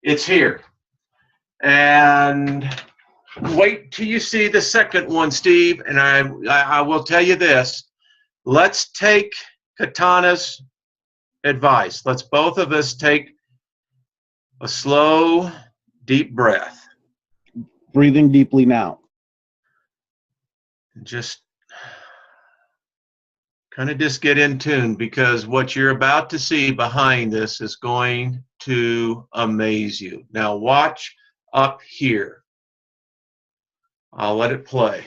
It's here. And wait till you see the second one, Steve. And I will tell you this. Let's take Katana's advice. Let's both of us take a slow, deep breath. Breathing deeply now. Just kind of just get in tune, because what you're about to see behind this is going to amaze you. Now watch up here. I'll let it play.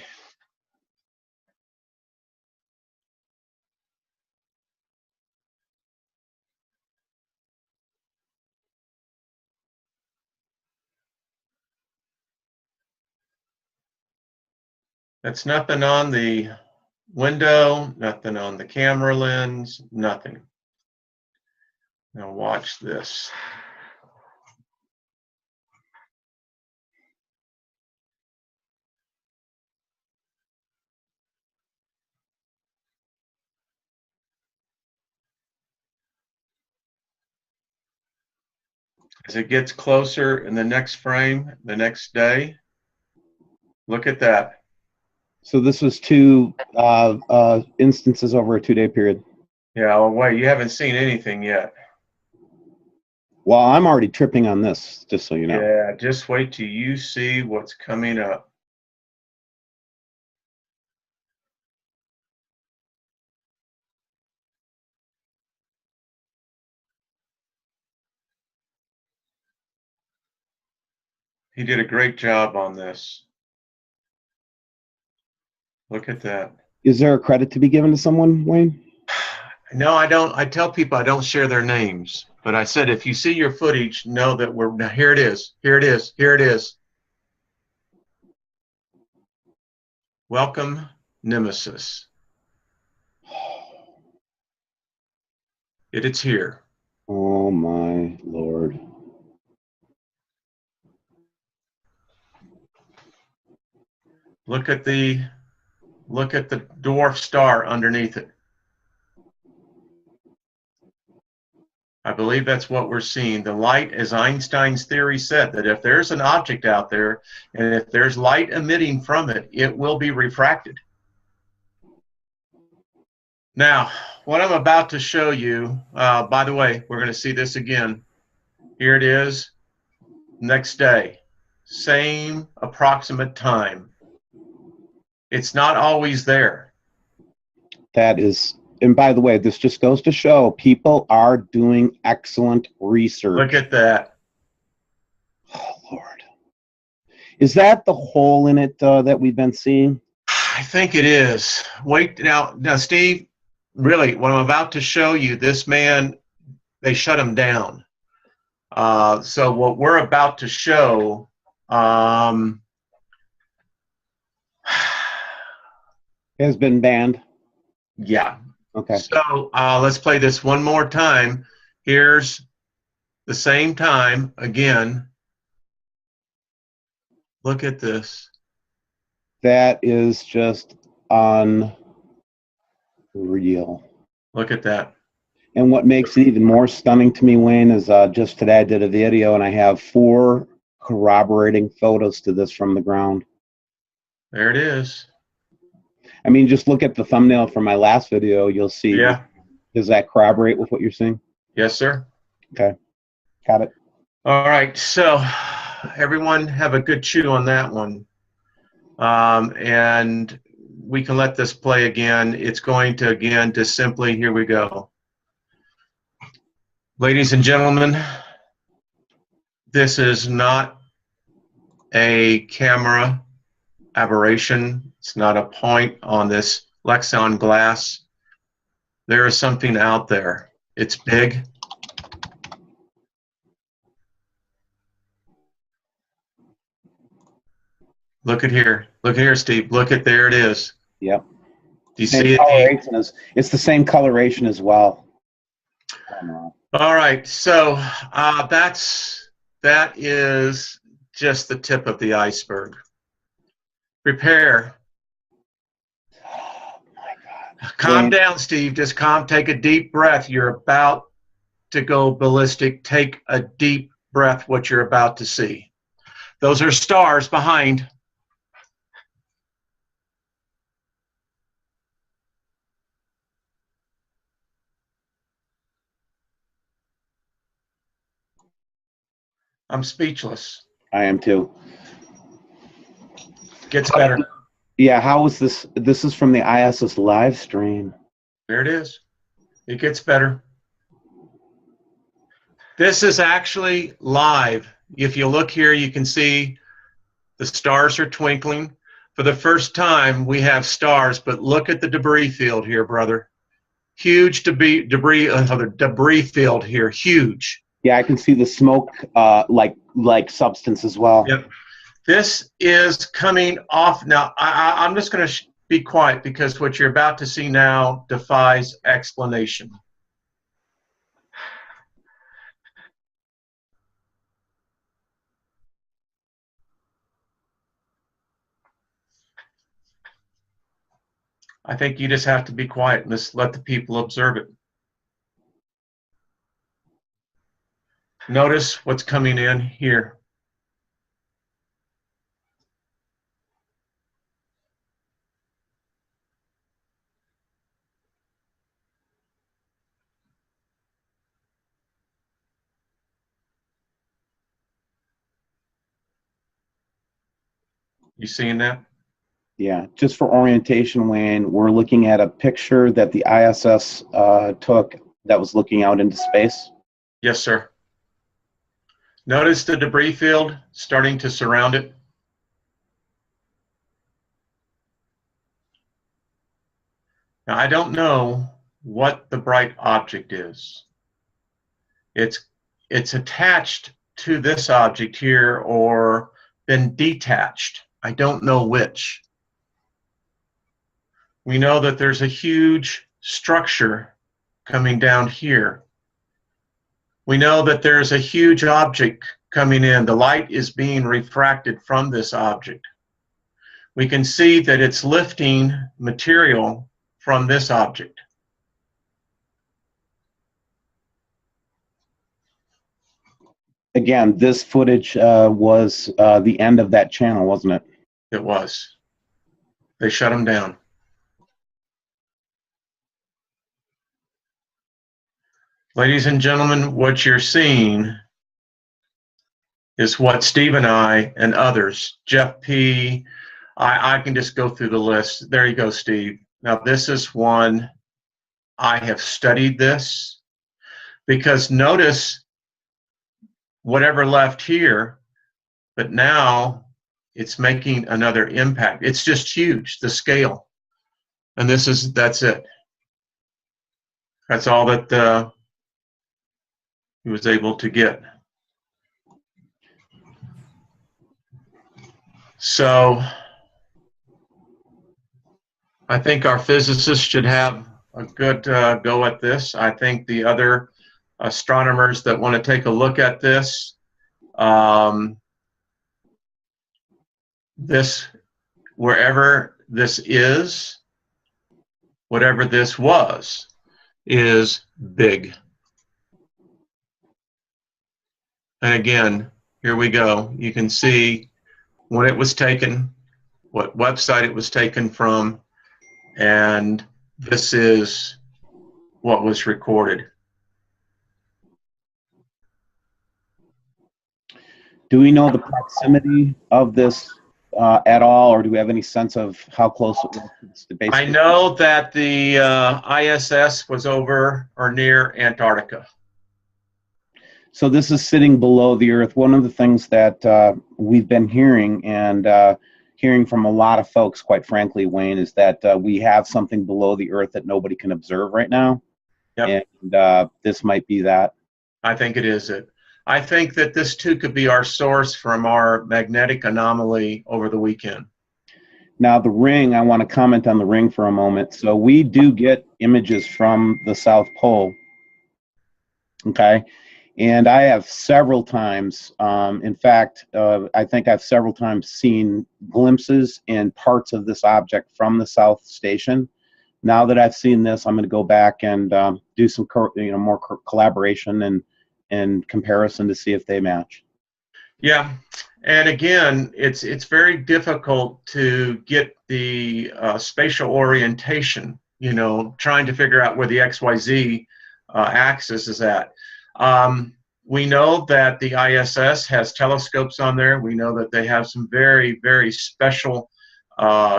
That's nothing on the window, nothing on the camera lens, nothing. Now watch this. As it gets closer in the next frame, the next day, look at that. So this was two instances over a 2-day period. Yeah, well, wait, you haven't seen anything yet. Well, I'm already tripping on this, just so you know. Yeah, just wait till you see what's coming up. He did a great job on this. Look at that. Is there a credit to be given to someone, Wayne? No, I don't. I tell people I don't share their names, but I said if you see your footage, know that we're now. Here it is. Here it is. Here it is. Welcome, Nemesis. It's here. Oh my Lord. Look at the dwarf star underneath it. I believe that's what we're seeing. The light, as Einstein's theory said, that if there's an object out there and if there's light emitting from it, it will be refracted. Now, what I'm about to show you, by the way, we're going to see this again. Here it is, next day, same approximate time. It's not always there. That is, and by the way, this just goes to show people are doing excellent research. Look at that. Oh, Lord. Is that the hole in it that we've been seeing? I think it is. Wait, now, Steve, really, what I'm about to show you, this man, they shut him down. So what we're about to show, Has been banned. yeah. Okay. So let's play this one more time. Here's the same time again. Look at this. That is just unreal. Look at that. And what makes it even more stunning to me, Wayne, is just today I did a video and I have 4 corroborating photos to this from the ground. There it is. I mean, just look at the thumbnail from my last video. You'll see. Yeah. Does that corroborate with what you're seeing? Yes, sir. Okay. Got it. All right. So everyone have a good chew on that one. And we can let this play again. It's going to, again, just simply, here we go. Ladies and gentlemen, this is not a camera aberration. It's not a point on this Lexan glass. There is something out there. It's big. Look at here. Look at here, Steve. Look at, there it is. Yep. Do you see it? It's the same coloration as well. All right. So that is just the tip of the iceberg. Prepare. Oh my God. Calm down, Steve. Just calm. Take a deep breath. You're about to go ballistic. Take a deep breath what you're about to see. Those are stars behind. I'm speechless. I am too. Gets better. Yeah, how is this? This is from the ISS live stream. There it is. It gets better. This is actually live. If you look here, you can see the stars are twinkling. For the first time, we have stars, but look at the debris field here, brother. Huge debris field here, huge. Yeah, I can see the smoke, like substance as well. Yep. This is coming off. Now, I'm just going to be quiet because what you're about to see now defies explanation. I think you just have to be quiet and just let the people observe it. Notice what's coming in here. You seeing that? Yeah, just for orientation, Wayne, we're looking at a picture that the ISS took that was looking out into space. Yes, sir. Notice the debris field starting to surround it. Now, I don't know what the bright object is. It's attached to this object here or been detached. I don't know which. We know that there's a huge structure coming down here. We know that there's a huge object coming in. The light is being refracted from this object. We can see that it's lifting material from this object. Again, this footage was the end of that channel, wasn't it? It was. They shut them down. Ladies and gentlemen, what you're seeing is what Steve and I and others, Jeff P., I can just go through the list. There you go, Steve. Now, this is one, I have studied this, because notice whatever left here, but now it's making another impact. It's just huge, the scale. And that's it. That's all that he was able to get. So I think our physicists should have a good go at this. I think the other astronomers that want to take a look at this, wherever this is, whatever this was, is big. And again, here we go. You can see when it was taken, what website it was taken from, and this is what was recorded. Do we know the proximity of this at all, or do we have any sense of how close it was to base? I know that the ISS was over or near Antarctica. So this is sitting below the Earth. One of the things that we've been hearing and hearing from a lot of folks, quite frankly, Wayne, is that we have something below the Earth that nobody can observe right now. Yep. And this might be that. I think it is it. I think that this too could be our source from our magnetic anomaly over the weekend. Now the ring, I want to comment on the ring for a moment. So we do get images from the South Pole. Okay. And I have several times, in fact, I think I've several times seen glimpses in parts of this object from the South Station. Now that I've seen this, I'm going to go back and do some more collaboration and in comparison to see if they match. Yeah, and again, it's very difficult to get the spatial orientation. You know, trying to figure out where the XYZ axis is at. We know that the ISS has telescopes on there. We know that they have some very, very special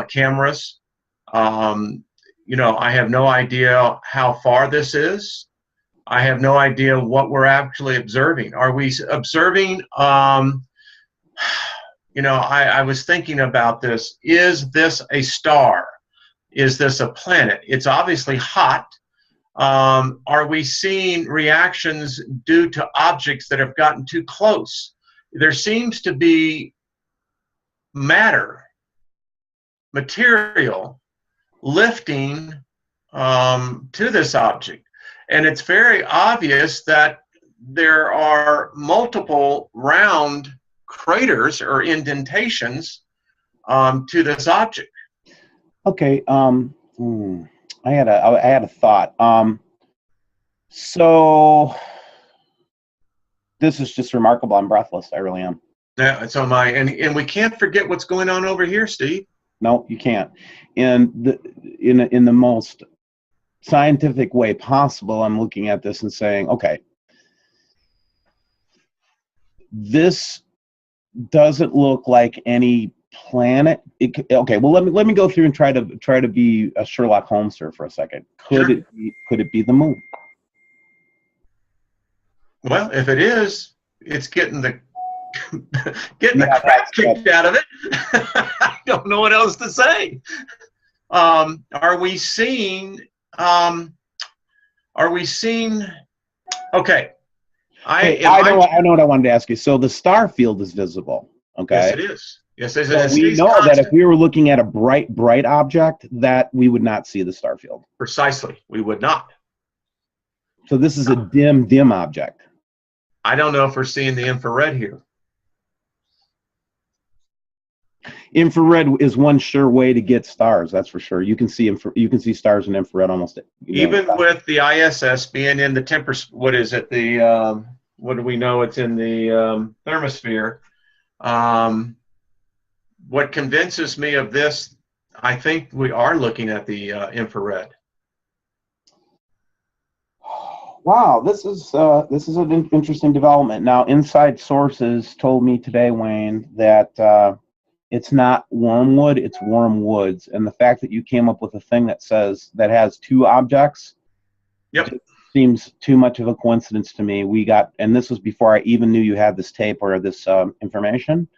cameras. You know, I have no idea how far this is. I have no idea what we're actually observing. Are we observing, you know, I was thinking about this. Is this a star? Is this a planet? It's obviously hot. Are we seeing reactions due to objects that have gotten too close? There seems to be material, lifting to this object. And it's very obvious that there are multiple round craters or indentations to this object. Okay. I had a thought. So this is just remarkable. I'm breathless. I really am. Yeah, so and we can't forget what's going on over here, Steve. No, you can't. And in the most scientific way possible, I'm looking at this and saying, okay, this doesn't look like any planet. Okay, well let me go through and try to be a Sherlock Holmes here for a second. Could it be the moon? Well, if it is, it's getting the crap kicked out of it. I don't know what else to say. Are we seeing? Okay. I know what I wanted to ask you. So the star field is visible. Okay. Yes, it is. Yes, it is. So we know that if we were looking at a bright object, that we would not see the star field. Precisely, we would not. So this is a dim object. I don't know if we're seeing the infrared here. Infrared is one sure way to get stars. That's for sure. You can see stars in infrared almost. Even with the ISS being in the what is it? The what do we know? It's in the thermosphere. What convinces me of this, I think we are looking at the infrared. Wow, this is an interesting development. Now, inside sources told me today, Wayne, that it's not wormwood, it's wormwoods, and the fact that you came up with a thing that has two objects, yep, seems too much of a coincidence to me. And this was before I even knew you had this tape or this information.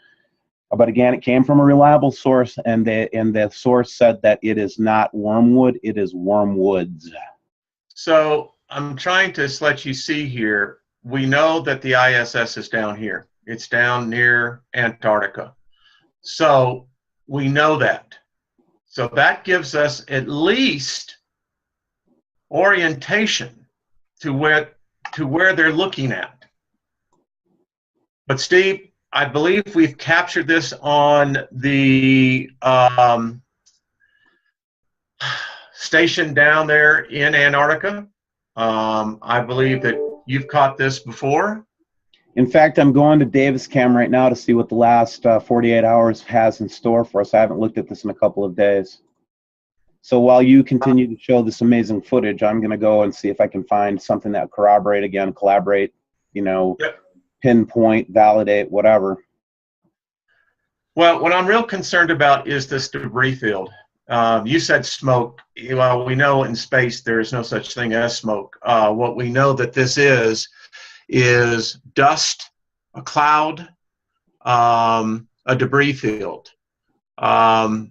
But again, it came from a reliable source, and the source said that it is not wormwood, it is wormwoods. So I'm trying to let you see here. We know that the ISS is down here. It's down near Antarctica. So we know that. So that gives us at least orientation to where they're looking at. But Steve, I believe we've captured this on the station down there in Antarctica. I believe that you've caught this before. In fact, I'm going to Davis Cam right now to see what the last 48 hours has in store for us. I haven't looked at this in a couple of days. So while you continue to show this amazing footage, I'm going to go and see if I can find something that collaborate, you know, yep, pinpoint, validate, whatever. Well, what I'm real concerned about is this debris field. You said smoke. Well, we know in space there is no such thing as smoke. What we know that this is dust, a cloud, a debris field, and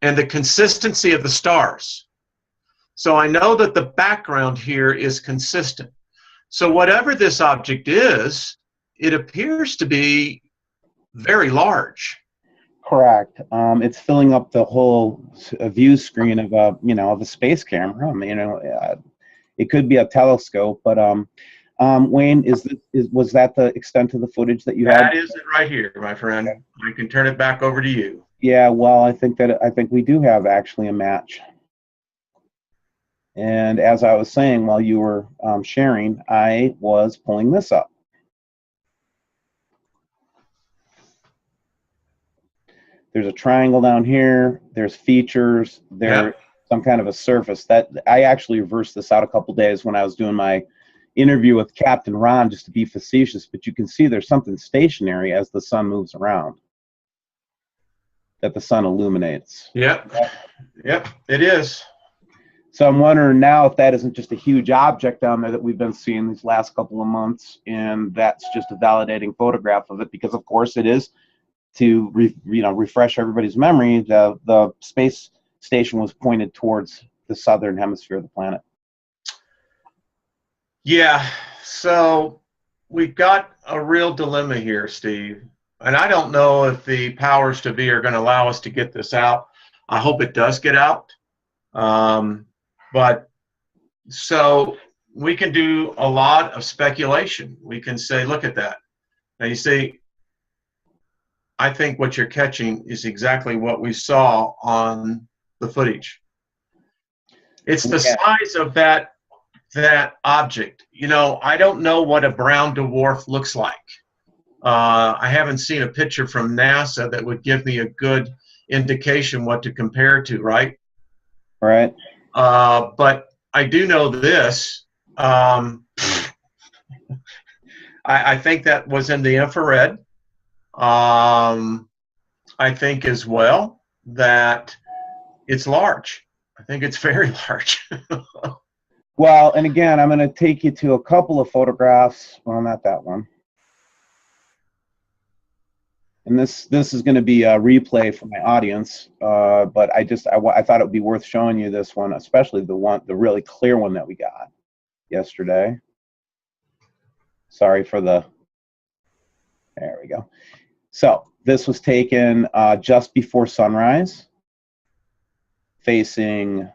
the consistency of the stars. So I know that the background here is consistent. So whatever this object is, it appears to be very large. Correct. It's filling up the whole view screen of a space camera. I mean, it could be a telescope, but Wayne, was that the extent of the footage that you had? That is it right here, my friend. Okay. I can turn it back over to you. Yeah, well, I think we do have actually a match. And as I was saying while you were sharing, I was pulling this up. There's a triangle down here. There's features. There's some kind of a surface. That I actually reversed this out a couple days when I was doing my interview with Captain Ron, just to be facetious. But you can see there's something stationary as the sun moves around, that the sun illuminates. Yep, it is. So I'm wondering now if that isn't just a huge object down there that we've been seeing these last couple of months, and that's just a validating photograph of it, because of course it is. To refresh everybody's memory, the space station was pointed towards the southern hemisphere of the planet. Yeah, so we've got a real dilemma here, Steve. And I don't know if the powers to be are going to allow us to get this out. I hope it does get out. But so we can do a lot of speculation. We can say, look at that. Now you see, I think what you're catching is exactly what we saw on the footage. It's the size of that object. You know, I don't know what a brown dwarf looks like. I haven't seen a picture from NASA that would give me a good indication what to compare to, right? Right. But I do know this. I think that was in the infrared. I think as well that it's large. I think it's very large. Well, and again, I'm going to take you to a couple of photographs. Well, not that one. And this is going to be a replay for my audience, but I thought it would be worth showing you this one, especially the really clear one that we got yesterday. Sorry for the. There we go. So this was taken just before sunrise, facing.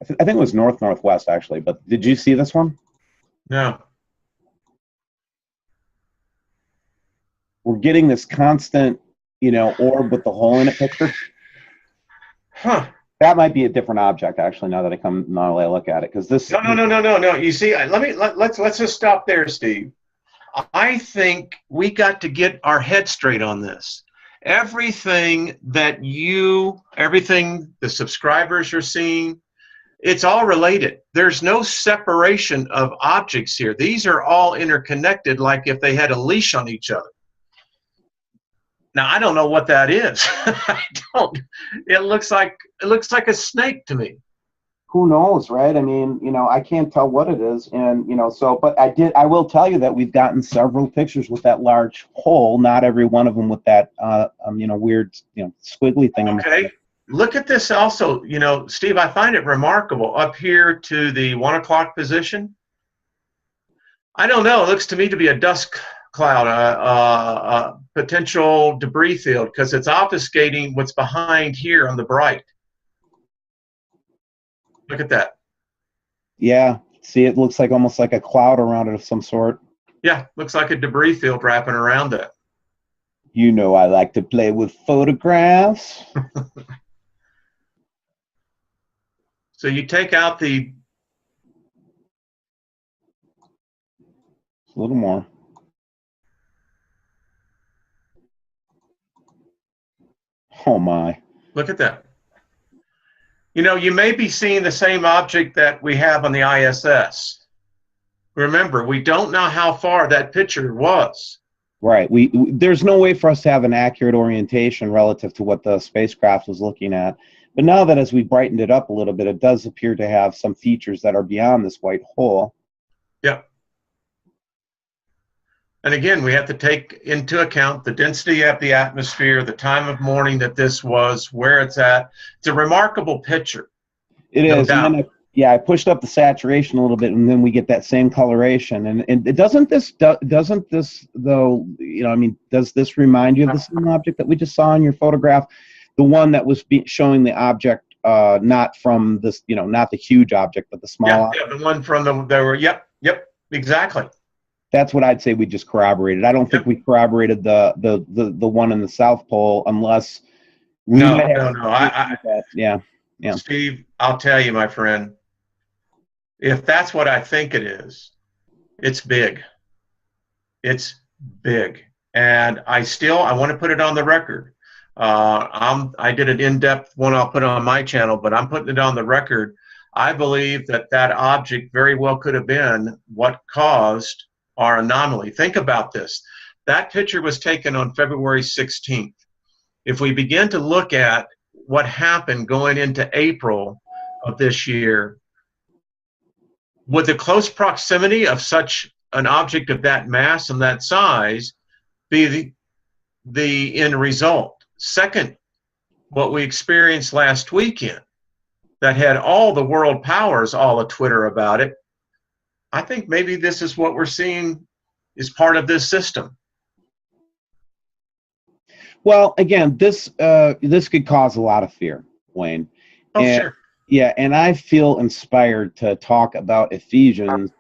I think it was northwest actually. But did you see this one? No. We're getting this constant, orb with the hole in it picture. Huh. That might be a different object, actually. Now that I look at it, because this. No. You see, let's just stop there, Steve. I think we got to get our head straight on this. Everything the subscribers are seeing, it's all related. There's no separation of objects here. These are all interconnected, like if they had a leash on each other. Now, I don't know what that is. I don't. It looks like a snake to me. Who knows, right? I mean, I can't tell what it is, and but I will tell you that we've gotten several pictures with that large hole. Not every one of them with that, weird, squiggly thing. Okay. Look at this also. Steve, I find it remarkable up here to the 1 o'clock position. I don't know. It looks to me to be a dust cloud, a potential debris field, because it's obfuscating what's behind here on the bright. Look at that. Yeah. See, it looks like almost like a cloud around it of some sort. Yeah, looks like a debris field wrapping around it. I like to play with photographs. So you take out a little more. Oh my. Look at that. You may be seeing the same object that we have on the ISS. Remember, we don't know how far that picture was. Right. There's no way for us to have an accurate orientation relative to what the spacecraft was looking at. But now that as we brightened it up a little bit, it does appear to have some features that are beyond this white hole. Yep. And again, we have to take into account the density of the atmosphere, the time of morning that this was, where it's at. It's a remarkable picture. It is. And then I pushed up the saturation a little bit, and then we get that same coloration. And it doesn't this though, does this remind you of the same object that we just saw in your photograph? The one that was showing the object, not from this, not the huge object, but the small object. Yeah, the one from yep, exactly. That's what I'd say we just corroborated. I don't think we corroborated the one in the South Pole unless we no. yeah. Yeah. Steve, I'll tell you, my friend, if that's what I think it is, it's big. It's big. And I want to put it on the record. I did an in-depth one I'll put on my channel, but I'm putting it on the record. I believe that object very well could have been what caused our anomaly. Think about this. That picture was taken on February 16th. If we begin to look at what happened going into April of this year, would the close proximity of such an object of that mass and that size be the end result? Second, what we experienced last weekend that had all the world powers all a Twitter about it, I think maybe this is what we're seeing is part of this system. Well, again, this could cause a lot of fear, Wayne. Oh, sure. Yeah, and I feel inspired to talk about Ephesians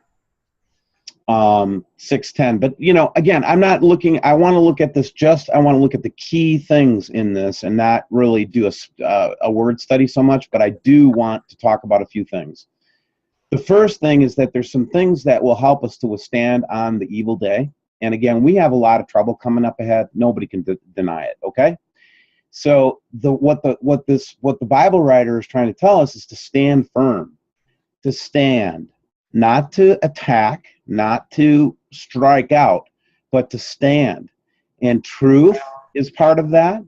6:10. But again, I'm not looking. I want to look at this. I want to look at the key things in this, and not really do a word study so much. But I do want to talk about a few things. The first thing is that there's some things that will help us to withstand on the evil day. And again, we have a lot of trouble coming up ahead. Nobody can deny it. Okay. So what the Bible writer is trying to tell us is to stand firm, to stand, not to attack, not to strike out, but to stand. And truth is part of that.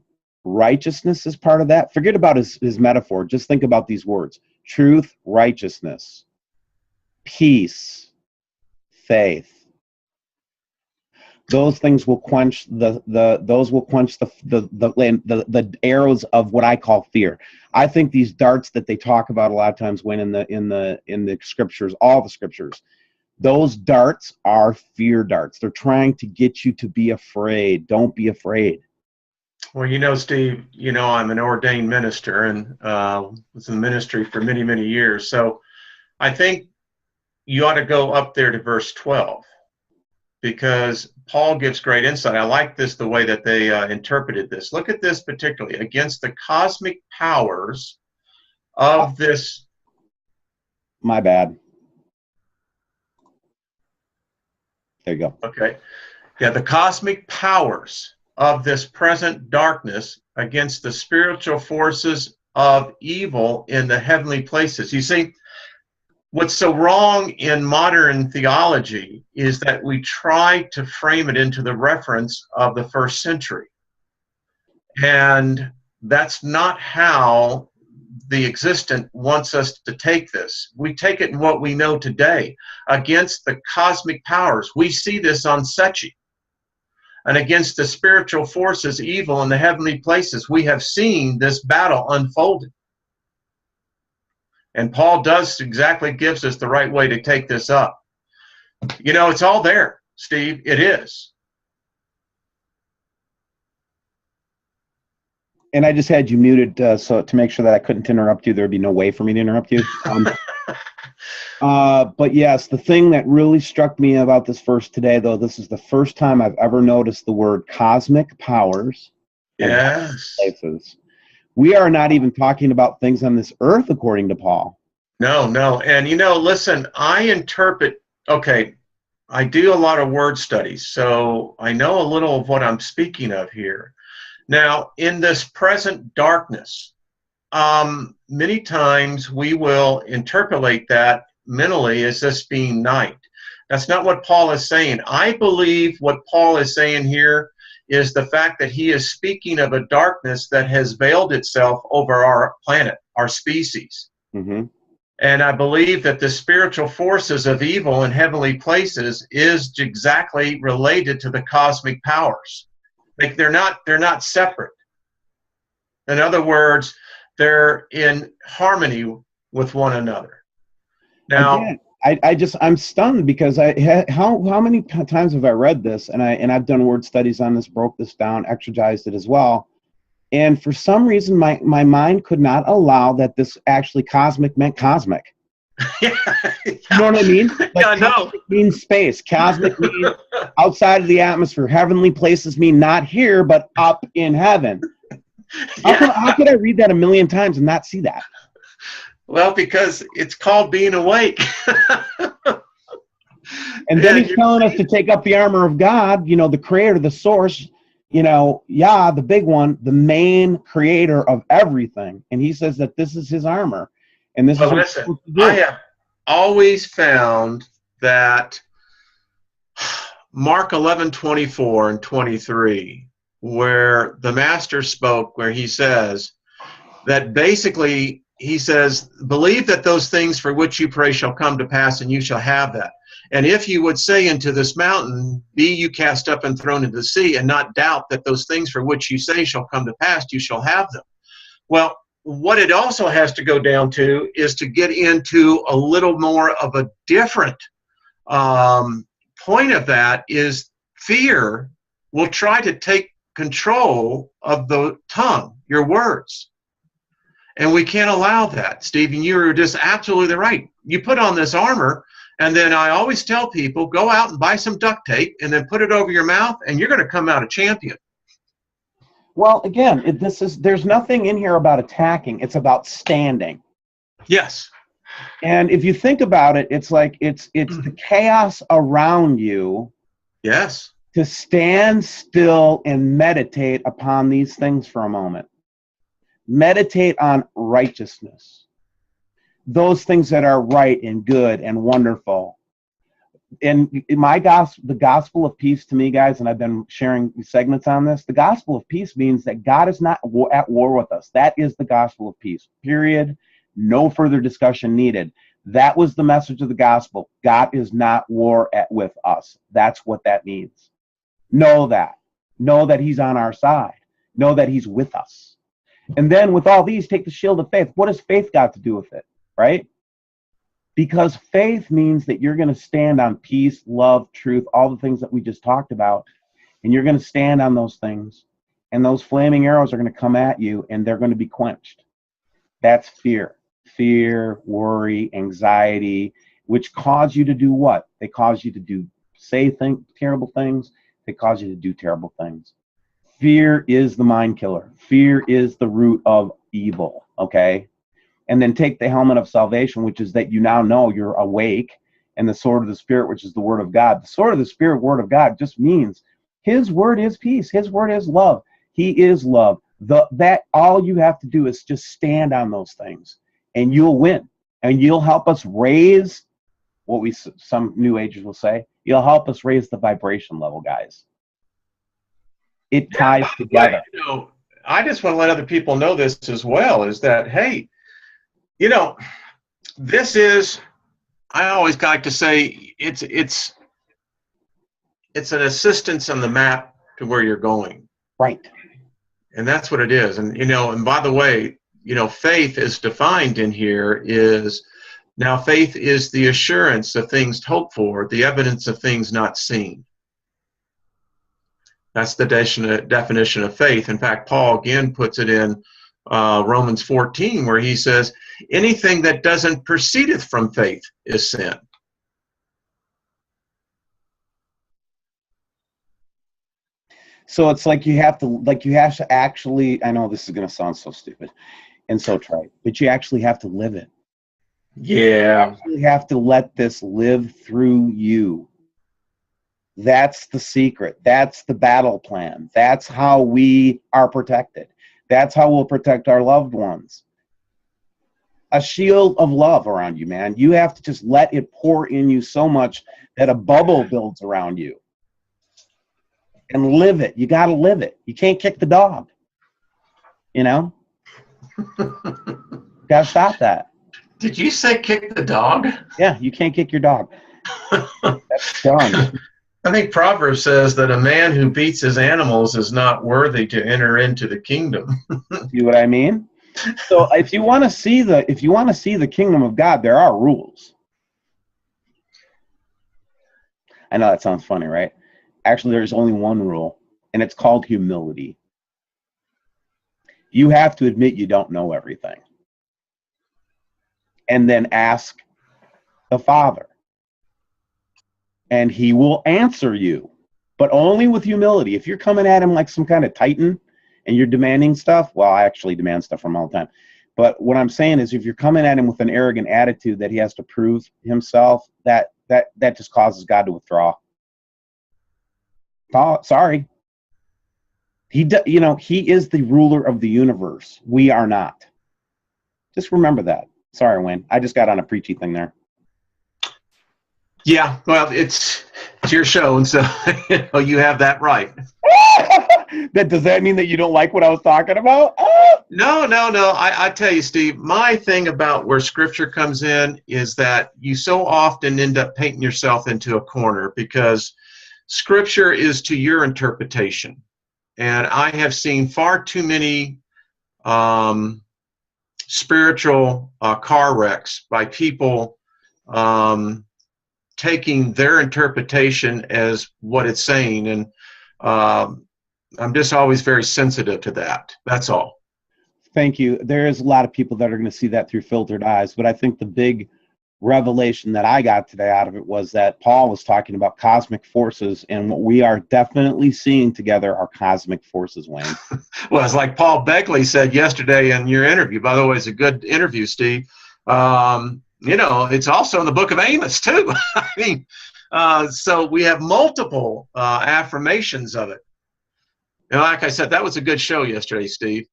Righteousness is part of that. Forget about his metaphor. Just think about these words: truth, righteousness, peace, faith. Those things will quench the arrows of what I call fear. I think these darts that they talk about a lot of times when in the scriptures, all the scriptures, those darts are fear darts. They're trying to get you to be afraid. Don't be afraid. Well, Steve, I'm an ordained minister and was in the ministry for many, many years. So I think you ought to go up there to verse 12. Because Paul gives great insight. I like the way that they interpreted this. Look at this particularly. Against the cosmic powers of this. My bad. There you go. Okay. Yeah, the cosmic powers of this present darkness against the spiritual forces of evil in the heavenly places. You see, what's so wrong in modern theology is that we try to frame it into the reference of the first century. And that's not how the existent wants us to take this. We take it in what we know today. Against the cosmic powers, we see this on Sechi. And against the spiritual forces, evil in the heavenly places, we have seen this battle unfolded. And Paul gives us the right way to take this up. It's all there, Steve. It is. And I just had you muted so to make sure that I couldn't interrupt you. There'd be no way for me to interrupt you. But yes, the thing that really struck me about this verse today, though, this is the first time I've ever noticed the word cosmic powers. Yes. Places. We are not even talking about things on this earth, according to Paul. No. And, listen, I do a lot of word studies, so I know a little of what I'm speaking of here. Now, in this present darkness, many times we will interpolate that mentally as this being night. That's not what Paul is saying. I believe what Paul is saying here is the fact that he is speaking of a darkness that has veiled itself over our planet, our species. Mm-hmm. And I believe that the spiritual forces of evil in heavenly places is exactly related to the cosmic powers. Like they're not separate. In other words, they're in harmony with one another. Now, again, I'm stunned because how many times have I read this and I've done word studies on this, broke this down, exercised it as well, and for some reason my mind could not allow that this actually cosmic meant cosmic. Yeah. You know what I mean? Like Yeah, no. Cosmic means space. Cosmic means outside of the atmosphere. Heavenly places mean not here but up in heaven. Yeah. How could I read that a million times and not see that? Well, because it's called being awake. And then he's telling us to take up the armor of God, you know, the creator, the source, you know, Yah, the big one, the main creator of everything. And he says that this is his armor. And this is what listen, we're supposed to do. I have always found that Mark 11:24 and 23, where the master spoke, where he says that basically, he says, believe that those things for which you pray shall come to pass, and you shall have that. And if you would say unto this mountain, be you cast up and thrown into the sea, and not doubt that those things for which you say shall come to pass, you shall have them. Well, what it also has to go down to is to get into a little more of a different point of that is fear will try to take control of the tongue, your words. And we can't allow that. Stephen, you were just absolutely right. You put on this armor, and then I always tell people, go out and buy some duct tape and then put it over your mouth, and you're going to come out a champion. Well, again, there's nothing in here about attacking. It's about standing. Yes. And if you think about it, it's like it's the chaos around you. Yes. To stand still and meditate upon these things for a moment. Meditate on righteousness. Those things that are right and good and wonderful. And the gospel of peace to me, guys, and I've been sharing segments on this, the gospel of peace means that God is not at war with us. That is the gospel of peace, period. No further discussion needed. That was the message of the gospel. God is not with us. That's what that means. Know that. Know that he's on our side. Know that he's with us. And then with all these, take the shield of faith. What has faith got to do with it, right? Because faith means that you're going to stand on peace, love, truth, all the things that we just talked about. And you're going to stand on those things. And those flaming arrows are going to come at you, and they're going to be quenched. That's fear. Fear, worry, anxiety, which cause you to do what? They cause you to say terrible things. They cause you to do terrible things. Fear is the mind killer. Fear is the root of evil, okay? And then take the helmet of salvation, which is that you now know you're awake, and the sword of the Spirit, which is the word of God. The sword of the Spirit, word of God, just means his word is peace. His word is love. He is love. That all you have to do is just stand on those things, and you'll win. And you'll help us raise what some new agers will say. You'll help us raise the vibration level, guys. It ties together. You know, I just want to let other people know this as well, is that, hey, you know, this is, I always like to say, it's an assistance on the map to where you're going. Right. And that's what it is. And, you know, and by the way, you know, faith is defined in here is, now faith is the assurance of things hoped for, the evidence of things not seen. That's the definition of faith. In fact, Paul again puts it in Romans 14, where he says, anything that doesn't proceedeth from faith is sin. So it's like you have to actually, I know this is going to sound so stupid and so trite, but you actually have to live it. Yeah. You actually have to let this live through you. That's the secret. That's the battle plan. That's how we are protected. That's how we'll protect our loved ones. A shield of love around you, man. You have to just let it pour in you so much that a bubble builds around you. And live it. You got to live it. You can't kick the dog. You know? Got to stop that. Did you say kick the dog? Yeah, you can't kick your dog. That's done. I think Proverbs says that a man who beats his animals is not worthy to enter into the kingdom. See what I mean? So if you want to see the kingdom of God, there are rules. I know that sounds funny, right? Actually, there's only one rule, and it's called humility. You have to admit you don't know everything. And then ask the Father. And he will answer you, but only with humility. If you're coming at him like some kind of titan and you're demanding stuff, well, I actually demand stuff from him all the time. But what I'm saying is, if you're coming at him with an arrogant attitude that he has to prove himself, that just causes God to withdraw. Oh, sorry. He is the ruler of the universe. We are not. Just remember that. Sorry, Wayne. I just got on a preachy thing there. Yeah, well, it's your show, and so you have that right. Does that mean that you don't like what I was talking about? No. I tell you, Steve, my thing about where Scripture comes in is that you so often end up painting yourself into a corner because Scripture is to your interpretation. And I have seen far too many spiritual car wrecks by people taking their interpretation as what it's saying. And I'm just always very sensitive to that. That's all. Thank you. There is a lot of people that are going to see that through filtered eyes, but I think the big revelation that I got today out of it was that Paul was talking about cosmic forces, and what we are definitely seeing together are cosmic forces, Wayne. Well, it's like Paul Beckley said yesterday in your interview. By the way, it's a good interview, Steve. It's also in the book of Amos, too. I mean, so we have multiple affirmations of it. And like I said, that was a good show yesterday, Steve.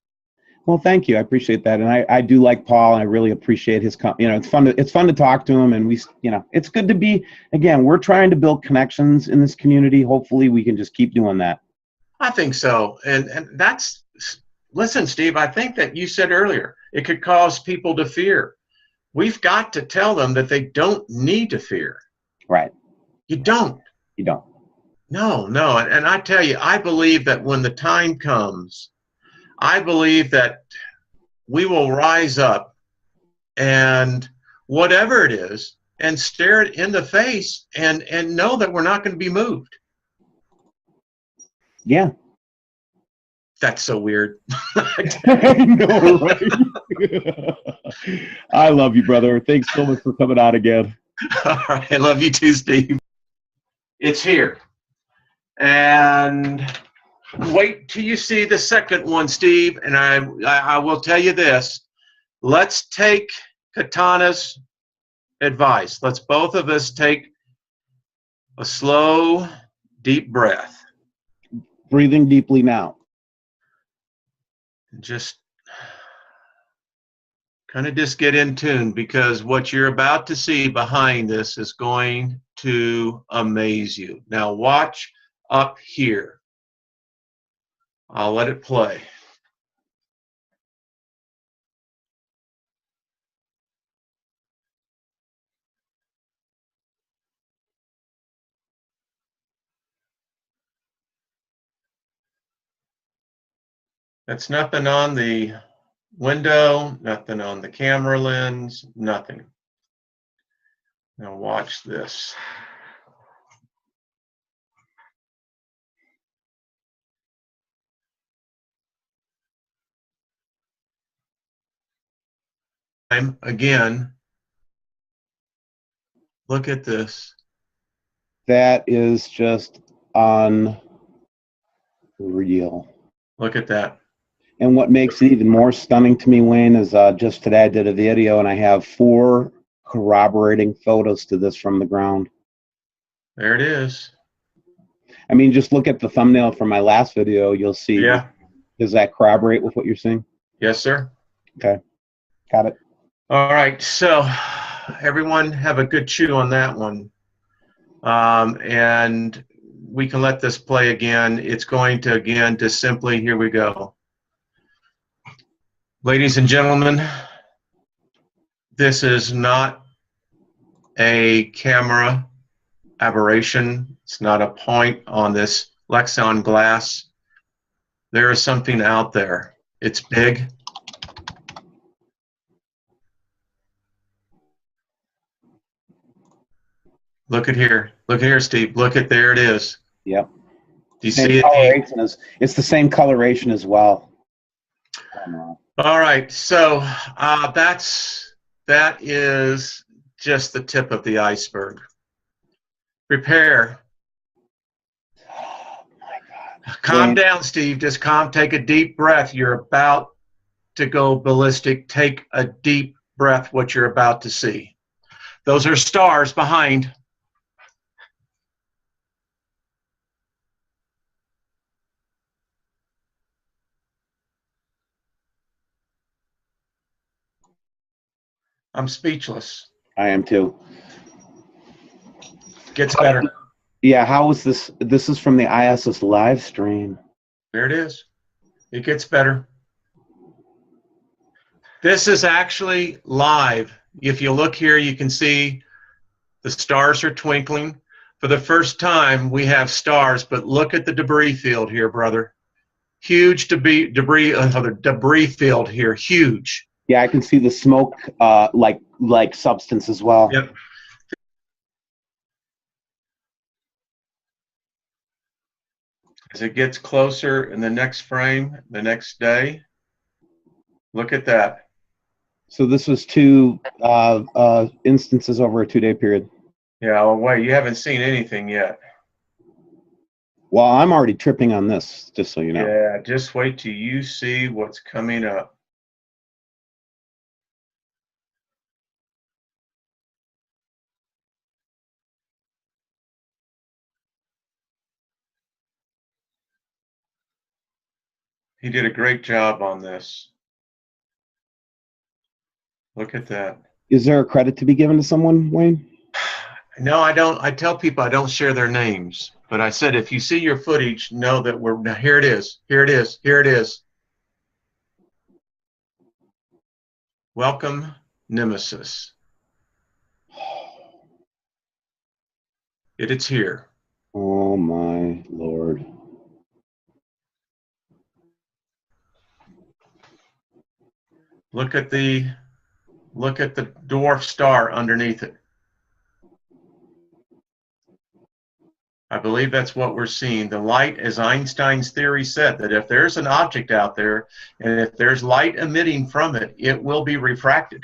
Well, thank you. I appreciate that. And I do like Paul, and I really appreciate his, it's fun to talk to him. And it's good to be, again, we're trying to build connections in this community. Hopefully we can just keep doing that. I think so. And listen, Steve, I think that you said earlier, it could cause people to fear. We've got to tell them that they don't need to fear. Right. You don't. You don't. No. And I tell you, I believe that when the time comes, I believe that we will rise up and whatever it is and stare it in the face and know that we're not going to be moved. Yeah. That's so weird. I know, right? I love you, brother. Thanks so much for coming on again. All right. I love you too, Steve. It's here. And wait till you see the second one, Steve. And I will tell you this. Let's take Katana's advice. Let's both of us take a slow, deep breath. Breathing deeply now. Just kind of just get in tune, because what you're about to see behind this is going to amaze you. Now watch up here. I'll let it play. That's nothing on the window, nothing on the camera lens, nothing. Now watch this. Again, look at this. That is just unreal. Look at that. And what makes it even more stunning to me, Wayne, is just today I did a video and I have 4 corroborating photos to this from the ground. There it is. I mean, just look at the thumbnail from my last video. You'll see. Yeah. Does that corroborate with what you're seeing? Yes, sir. Okay. Got it. All right. So everyone have a good chew on that one. And we can let this play again. It's going to, again, just simply, here we go. Ladies and gentlemen, this is not a camera aberration. It's not a point on this Lexan glass. There is something out there. It's big. Look at here. Look at here, Steve. Look at, there it is. Yep. Do you see it? It's the same coloration as well. All right. So that is just the tip of the iceberg. Prepare. Oh my God. Calm down, Steve. Just calm. Take a deep breath. You're about to go ballistic, take a deep breath what you're about to see. Those are stars behind. I'm speechless. I am too. Gets better. Yeah, how is this? This is from the ISS live stream. There it is. It gets better. This is actually live. If you look here, you can see the stars are twinkling. For the first time, we have stars, but look at the debris field here, brother. Huge debris field here, huge. Yeah, I can see the smoke, like substance as well. Yep. As it gets closer in the next frame, the next day, look at that. So this was two instances over a 2-day period. Yeah, well, wait, you haven't seen anything yet. Well, I'm already tripping on this, just so you know. Yeah, just wait till you see what's coming up. He did a great job on this. Look at that. Is there a credit to be given to someone, Wayne? No, I don't. I tell people I don't share their names, but I said if you see your footage, know that we're now. Here it is. Here it is. Here it is. Welcome, Nemesis. It's here. Oh my Lord. Look at the dwarf star underneath it. I believe that's what we're seeing. The light, as Einstein's theory said, that if there's an object out there and if there's light emitting from it, it will be refracted.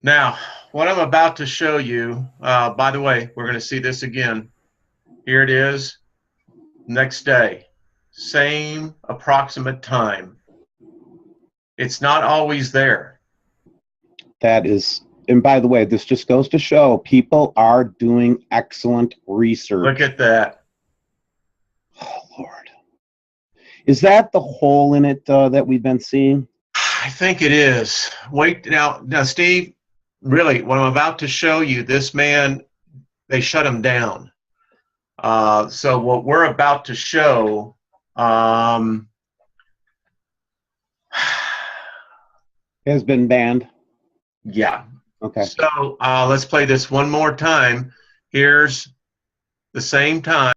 Now, what I'm about to show you, by the way, we're going to see this again. Here it is, next day, same approximate time. It's not always there. That is, and by the way, this just goes to show people are doing excellent research. Look at that. Oh, Lord. Is that the hole in it that we've been seeing? I think it is. Wait, now, Steve, really, what I'm about to show you, this man, they shut him down. So what we're about to show, Has been banned. yeah. Okay. So let's play this one more time. Here's the same time.